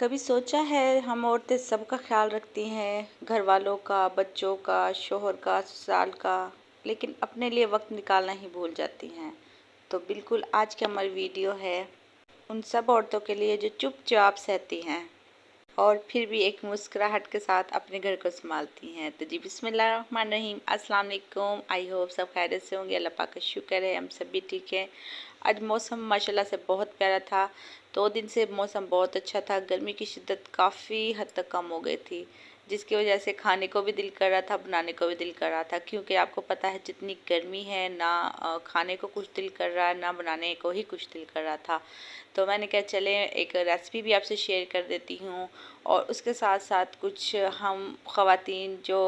कभी सोचा है हम औरतें सबका ख्याल रखती हैं, घर वालों का, बच्चों का, शोहर का, ससुराल का, लेकिन अपने लिए वक्त निकालना ही भूल जाती हैं। तो बिल्कुल आज की हमारी वीडियो है उन सब औरतों के लिए जो चुपचाप सहती हैं और फिर भी एक मुस्कुराहट के साथ अपने घर को संभालती हैं। तो जी बिस्मिल्लाहिर्रहमानिर्रहीम, अस्सलाम वालेकुम। आई होप सब खैरियत से होंगे। अल्लाह पाक का शुक्र है हम सब भी ठीक है। आज मौसम माशाल्लाह से बहुत प्यारा था। 2 दिन से मौसम बहुत अच्छा था। गर्मी की शिद्दत काफ़ी हद तक कम हो गई थी, जिसकी वजह से खाने को भी दिल कर रहा था, बनाने को भी दिल कर रहा था। क्योंकि आपको पता है जितनी गर्मी है ना, खाने को कुछ दिल कर रहा है ना बनाने को ही कुछ दिल कर रहा था। तो मैंने कहा चले एक रेसिपी भी आपसे शेयर कर देती हूँ, और उसके साथ साथ कुछ हम ख़वातीन जो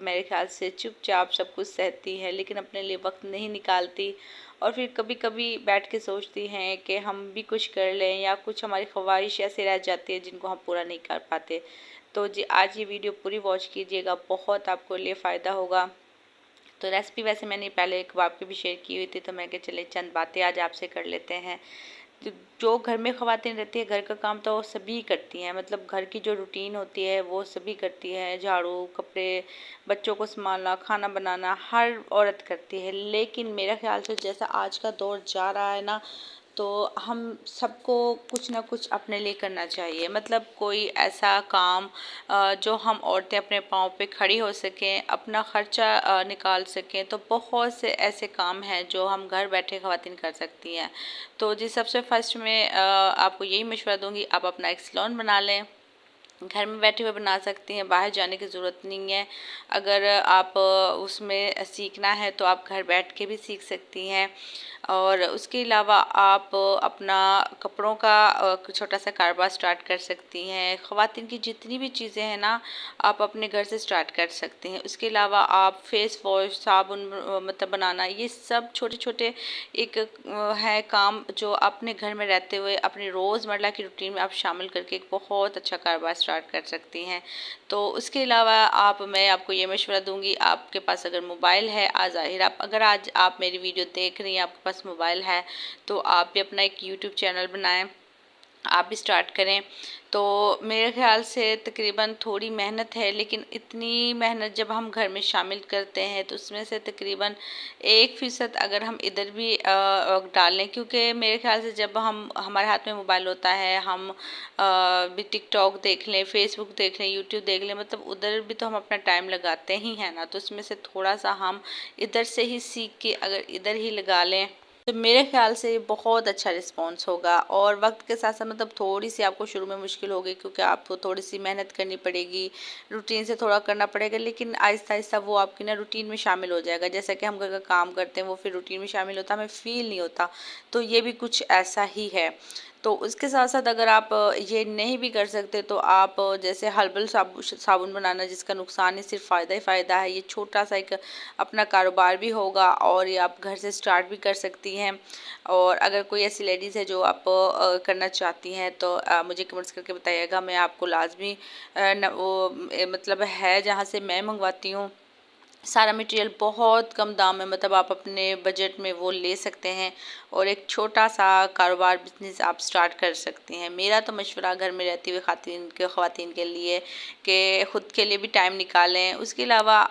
मेरे ख्याल से चुपचाप सब कुछ सहती हैं लेकिन अपने लिए वक्त नहीं निकालती, और फिर कभी कभी बैठ के सोचती हैं कि हम भी कुछ कर लें, या कुछ हमारी ख्वाहिश ऐसे रह जाती है जिनको हम पूरा नहीं कर पाते। तो जी आज ये वीडियो पूरी वॉच कीजिएगा, बहुत आपको लिए फ़ायदा होगा। तो रेसिपी वैसे मैंने पहले कबाब की भी शेयर की हुई थी, तो मैं कहा चले चंद बातें आज आपसे कर लेते हैं। जो घर में ख़वातीन रहती है घर का काम तो सभी करती हैं, मतलब घर की जो रूटीन होती है वो सभी करती है। झाड़ू, कपड़े, बच्चों को संभालना, खाना बनाना हर औरत करती है। लेकिन मेरा ख्याल से जैसा आज का दौर जा रहा है ना, तो हम सबको कुछ ना कुछ अपने लिए करना चाहिए। मतलब कोई ऐसा काम जो हम औरतें अपने पाँव पे खड़ी हो सकें, अपना ख़र्चा निकाल सकें। तो बहुत से ऐसे काम हैं जो हम घर बैठे ख़वातीन कर सकती हैं। तो जी सबसे फर्स्ट में आपको यही मशवरा दूंगी, आप अपना एक सैलून बना लें। घर में बैठे हुए बना सकती हैं, बाहर जाने की ज़रूरत नहीं है। अगर आप उसमें सीखना है तो आप घर बैठ के भी सीख सकती हैं। और उसके अलावा आप अपना कपड़ों का छोटा सा कारोबार स्टार्ट कर सकती हैं। ख़वातीन की जितनी भी चीज़ें हैं ना, आप अपने घर से स्टार्ट कर सकते हैं। उसके अलावा आप फेस वॉश, साबुन मतलब बनाना, ये सब छोटे छोटे एक है काम जो अपने घर में रहते हुए अपनी रोज़मर्रा की रूटीन में आप शामिल करके एक बहुत अच्छा कारोबार स्टार्ट कर सकती हैं। तो उसके अलावा मैं आपको ये मशवरा दूंगी, आपके पास अगर मोबाइल है, ज़ाहिर आप अगर आज आप मेरी वीडियो देख रही हैं, आपके पास मोबाइल है, तो आप भी अपना एक यूट्यूब चैनल बनाएं, आप भी स्टार्ट करें। तो मेरे ख्याल से तकरीबन थोड़ी मेहनत है, लेकिन इतनी मेहनत जब हम घर में शामिल करते हैं तो उसमें से तकरीबन 1% अगर हम इधर भी डालें, क्योंकि मेरे ख्याल से जब हम हमारे हाथ में मोबाइल होता है, हम भी टिकटॉक देख लें, फेसबुक देख लें, यूट्यूब देख लें, मतलब उधर भी तो हम अपना टाइम लगाते ही हैं ना। तो उसमें से थोड़ा सा हम इधर से ही सीख के अगर इधर ही लगा लें तो मेरे ख्याल से बहुत अच्छा रिस्पॉन्स होगा। और वक्त के साथ साथ मतलब थोड़ी सी आपको शुरू में मुश्किल होगी, क्योंकि आपको थोड़ी सी मेहनत करनी पड़ेगी, रूटीन से थोड़ा करना पड़ेगा, लेकिन आहिस्ता आहिस्ता वो आपकी ना रूटीन में शामिल हो जाएगा। जैसा कि हम घर का काम करते हैं वो फिर रूटीन में शामिल होता है, हमें फील नहीं होता। तो ये भी कुछ ऐसा ही है। तो उसके साथ साथ अगर आप ये नहीं भी कर सकते तो आप जैसे हर्बल साबुन बनाना, जिसका नुकसान नहीं सिर्फ फ़ायदा ही फ़ायदा है। ये छोटा सा एक अपना कारोबार भी होगा और ये आप घर से स्टार्ट भी कर सकती हैं। और अगर कोई ऐसी लेडीज़ है जो आप करना चाहती हैं तो मुझे कमेंट्स करके बताइएगा। मैं आपको लाजमी मतलब है जहाँ से मैं मंगवाती हूँ, सारा मटेरियल बहुत कम दाम में, मतलब आप अपने बजट में वो ले सकते हैं और एक छोटा सा कारोबार बिजनेस आप स्टार्ट कर सकते हैं। मेरा तो मशवरा घर में रहती हुई ख़वातीन के लिए कि ख़ुद के लिए भी टाइम निकालें। उसके अलावा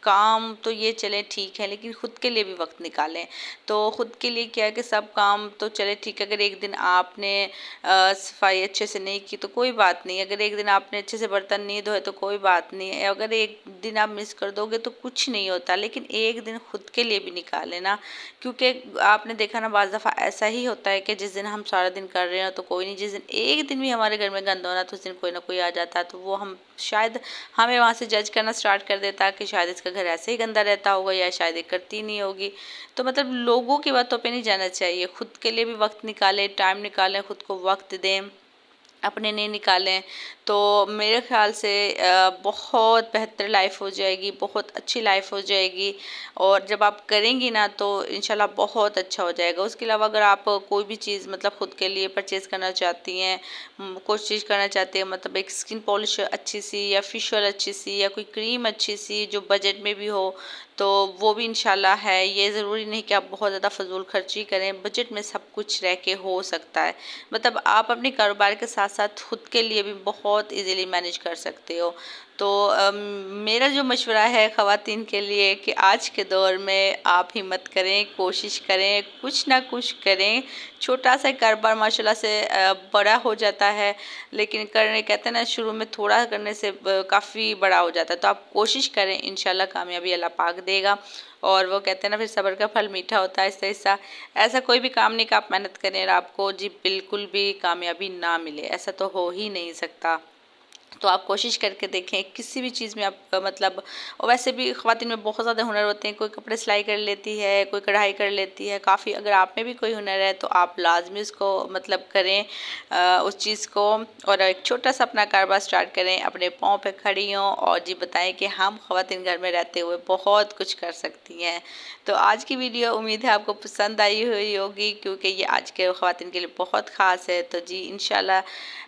काम तो ये चले ठीक है, लेकिन ख़ुद के लिए भी वक्त निकालें। तो ख़ुद के लिए क्या है कि सब काम तो चले ठीक है, अगर एक दिन आपने सफाई अच्छे से नहीं की तो कोई बात नहीं, अगर एक दिन आपने अच्छे से बर्तन नहीं धोए तो कोई बात नहीं, अगर एक दिन आप मिस कर दोगे तो कुछ नहीं होता। लेकिन एक दिन खुद के लिए भी निकालें ना, क्योंकि आपने देखा ना बाज़ दफ़ा ऐसा ही होता है कि जिस दिन हम सारा दिन कर रहे हो तो कोई नहीं, जिस दिन एक दिन भी हमारे घर में गंद होना तो उस दिन कोई ना कोई आ जाता है। तो वो हम शायद हमें वहाँ से जज करना स्टार्ट कर देता है कि शायद इसका घर ऐसे ही गंदा रहता होगा या शायद ये करती नहीं होगी। तो मतलब लोगों की बातों पे नहीं जाना चाहिए, खुद के लिए भी वक्त निकालें, टाइम निकालें, खुद को वक्त दें, अपने नहीं निकालें तो मेरे ख्याल से बहुत बेहतर लाइफ हो जाएगी, बहुत अच्छी लाइफ हो जाएगी। और जब आप करेंगी ना तो इंशाल्लाह बहुत अच्छा हो जाएगा। उसके अलावा अगर आप कोई भी चीज़ मतलब ख़ुद के लिए परचेज़ करना चाहती हैं, कोशिश करना चाहती हैं, मतलब एक स्किन पॉलिश अच्छी सी या फेशियल अच्छी सी या कोई क्रीम अच्छी सी जो बजट में भी हो, तो तो वो भी इंशाल्लाह है। ये ज़रूरी नहीं कि आप बहुत ज़्यादा फजूल खर्ची करें, बजट में सब कुछ रह के हो सकता है। मतलब आप अपने कारोबार के साथ साथ खुद के लिए भी बहुत इजीली मैनेज कर सकते हो। तो मेरा जो मशवरा है ख़वातीन के लिए कि आज के दौर में आप हिम्मत करें, कोशिश करें, कुछ ना कुछ करें। छोटा सा कारोबार माशाल्लाह से बड़ा हो जाता है, लेकिन करने कहते हैं ना, शुरू में थोड़ा करने से काफ़ी बड़ा हो जाता है। तो आप कोशिश करें, इंशाल्लाह कामयाबी अल्लाह पाक देगा। और वो कहते हैं ना, फिर सब्र का फल मीठा होता है। ऐसा ऐसा कोई भी काम नहीं कि आप मेहनत करें और आपको जी बिल्कुल भी कामयाबी ना मिले, ऐसा तो हो ही नहीं सकता। तो आप कोशिश करके देखें किसी भी चीज़ में आप मतलब। और वैसे भी ख़वातीन में बहुत ज़्यादा हुनर होते हैं, कोई कपड़े सिलाई कर लेती है, कोई कढ़ाई कर लेती है, काफ़ी। अगर आप में भी कोई हुनर है तो आप लाजमी उसको मतलब करें, उस चीज़ को, और एक छोटा सा अपना कारोबार स्टार्ट करें, अपने पाँव पे खड़ी हों और जी बताएं कि हम ख़वातीन घर में रहते हुए बहुत कुछ कर सकती हैं। तो आज की वीडियो उम्मीद है आपको पसंद आई हुई होगी, क्योंकि ये आज के ख़वातीन के लिए बहुत ख़ास है। तो जी इंशाल्लाह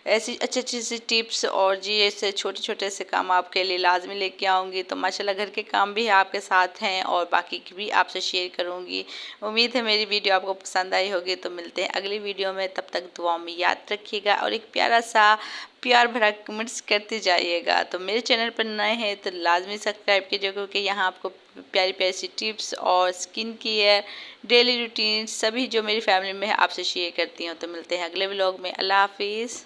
ऐसी अच्छी अच्छी सी टिप्स और जी ऐसे छोटे छोटे से काम आपके लिए लाजमी लेके आऊँगी। तो माशाल्लाह घर के काम भी आपके साथ हैं और बाकी की भी आपसे शेयर करूँगी। उम्मीद है मेरी वीडियो आपको पसंद आई होगी। तो मिलते हैं अगली वीडियो में, तब तक दुआ में याद रखिएगा और एक प्यारा सा प्यार भरा कमेंट्स करते जाइएगा। तो मेरे चैनल पर नए हैं तो लाजमी सब्सक्राइब कीजिए, क्योंकि यहाँ आपको प्यारी प्यारी सी टिप्स और स्किन केयर, डेली रूटीन सभी जो मेरी फैमिली में है आपसे शेयर करती हूँ। तो मिलते हैं अगले व्लॉग में। अल्लाह हाफिज़।